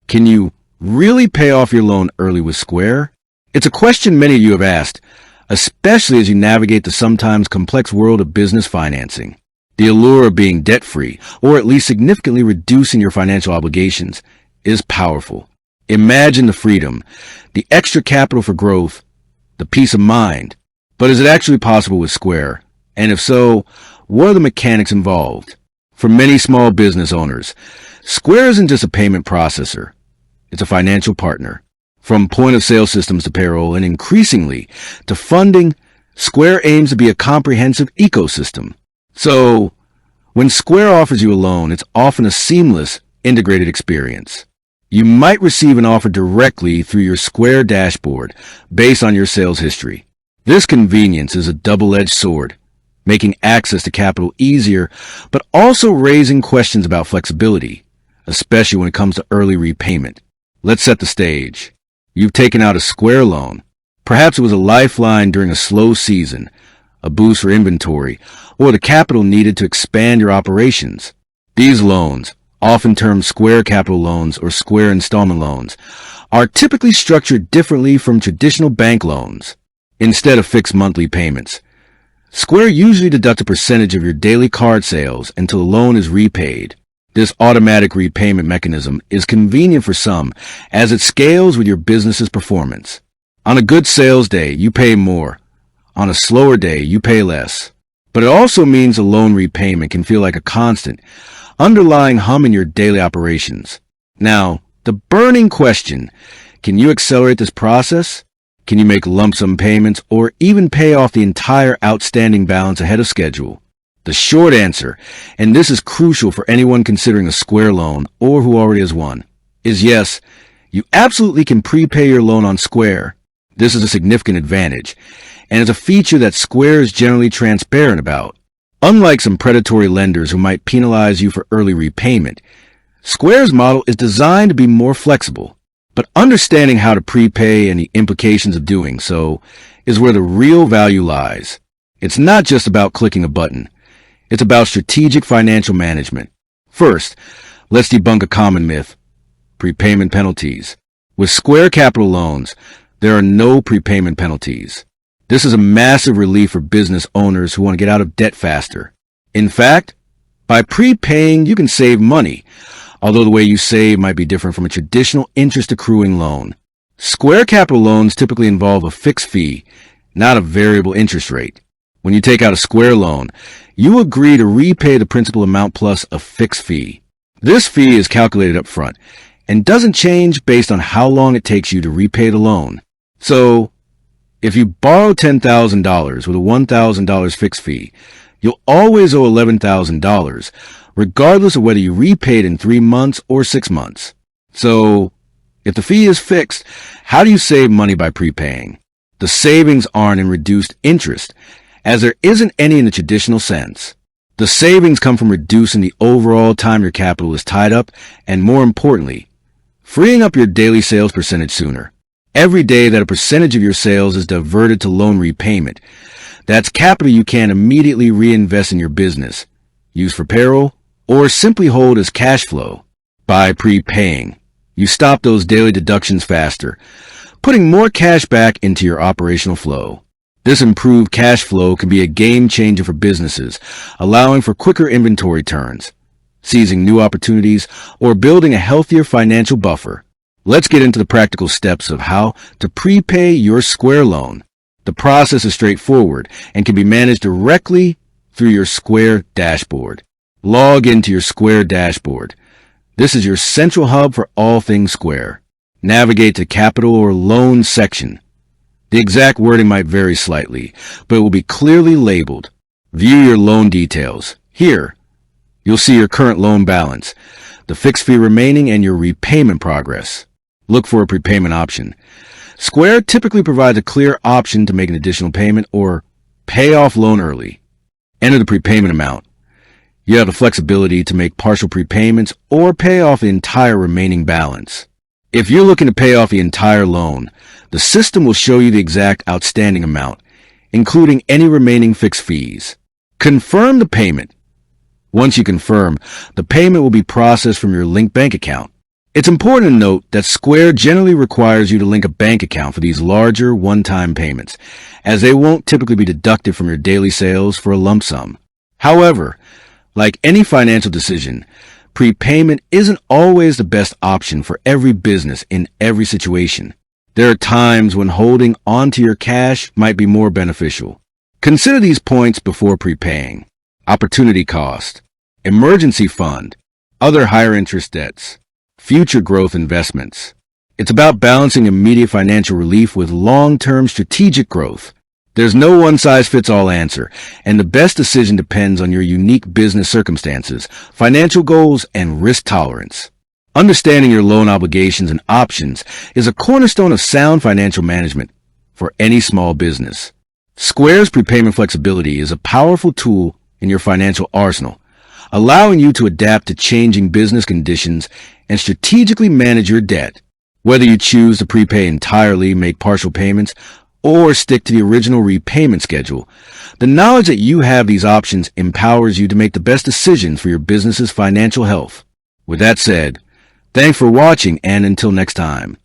Can you really pay off your loan early with Square? It's a question many of you have asked, especially as you navigate the sometimes complex world of business financing. The allure of being debt-free, or at least significantly reducing your financial obligations, is powerful. Imagine the freedom, the extra capital for growth, the peace of mind. But is it actually possible with Square? And if so, what are the mechanics involved? For many small business owners, Square isn't just a payment processor. It's a financial partner. From point-of-sale systems to payroll and increasingly to funding, Square aims to be a comprehensive ecosystem. So, when Square offers you a loan, it's often a seamless, integrated experience. You might receive an offer directly through your Square dashboard based on your sales history. This convenience is a double-edged sword, making access to capital easier, but also raising questions about flexibility, especially when it comes to early repayment. Let's set the stage. You've taken out a Square loan. Perhaps it was a lifeline during a slow season, a boost for inventory, or the capital needed to expand your operations. These loans, often termed Square Capital Loans or Square Installment Loans, are typically structured differently from traditional bank loans. Instead of fixed monthly payments, Square usually deducts a percentage of your daily card sales until the loan is repaid. This automatic repayment mechanism is convenient for some as it scales with your business's performance. On a good sales day, you pay more. On a slower day, you pay less. But it also means a loan repayment can feel like a constant, underlying hum in your daily operations. Now, the burning question, can you accelerate this process? Can you make lump sum payments or even pay off the entire outstanding balance ahead of schedule? The short answer, and this is crucial for anyone considering a Square loan or who already has one, is yes, you absolutely can prepay your loan on Square. This is a significant advantage, and is a feature that Square is generally transparent about. Unlike some predatory lenders who might penalize you for early repayment, Square's model is designed to be more flexible. But understanding how to prepay and the implications of doing so is where the real value lies. It's not just about clicking a button. It's about strategic financial management. First, let's debunk a common myth: prepayment penalties. With Square Capital Loans, there are no prepayment penalties. This is a massive relief for business owners who want to get out of debt faster. In fact, by prepaying, you can save money, although the way you save might be different from a traditional interest-accruing loan. Square Capital Loans typically involve a fixed fee, not a variable interest rate. When you take out a Square loan, you agree to repay the principal amount plus a fixed fee. This fee is calculated up front and doesn't change based on how long it takes you to repay the loan. So, if you borrow $10,000 with a $1,000 fixed fee, you'll always owe $11,000, regardless of whether you repaid in 3 months or 6 months. So, if the fee is fixed, how do you save money by prepaying? The savings aren't in reduced interest, as there isn't any in the traditional sense. The savings come from reducing the overall time your capital is tied up, and more importantly, freeing up your daily sales percentage sooner. Every day that a percentage of your sales is diverted to loan repayment, that's capital you can immediately reinvest in your business, use for payroll, or simply hold as cash flow. By prepaying, you stop those daily deductions faster, putting more cash back into your operational flow. This improved cash flow can be a game changer for businesses, allowing for quicker inventory turns, seizing new opportunities, or building a healthier financial buffer. Let's get into the practical steps of how to prepay your Square loan. The process is straightforward and can be managed directly through your Square dashboard. Log into your Square dashboard. This is your central hub for all things Square. Navigate to Capital or Loan section. The exact wording might vary slightly, but it will be clearly labeled. View your loan details. Here, you'll see your current loan balance, the fixed fee remaining, and your repayment progress. Look for a prepayment option. Square typically provides a clear option to make an additional payment or pay off loan early. Enter the prepayment amount. You have the flexibility to make partial prepayments or pay off the entire remaining balance. If you're looking to pay off the entire loan, the system will show you the exact outstanding amount, including any remaining fixed fees. Confirm the payment. Once you confirm, the payment will be processed from your linked bank account. It's important to note that Square generally requires you to link a bank account for these larger one-time payments, as they won't typically be deducted from your daily sales for a lump sum. However, like any financial decision, prepayment isn't always the best option for every business in every situation. There are times when holding onto your cash might be more beneficial. Consider these points before prepaying: opportunity cost, emergency fund, other higher interest debts, future growth investments. It's about balancing immediate financial relief with long-term strategic growth. There's no one-size-fits-all answer, and the best decision depends on your unique business circumstances, financial goals, and risk tolerance. Understanding your loan obligations and options is a cornerstone of sound financial management for any small business. Square's prepayment flexibility is a powerful tool in your financial arsenal, allowing you to adapt to changing business conditions and strategically manage your debt. Whether you choose to prepay entirely, make partial payments, or stick to the original repayment schedule, the knowledge that you have these options empowers you to make the best decisions for your business's financial health. With that said, thanks for watching, and until next time.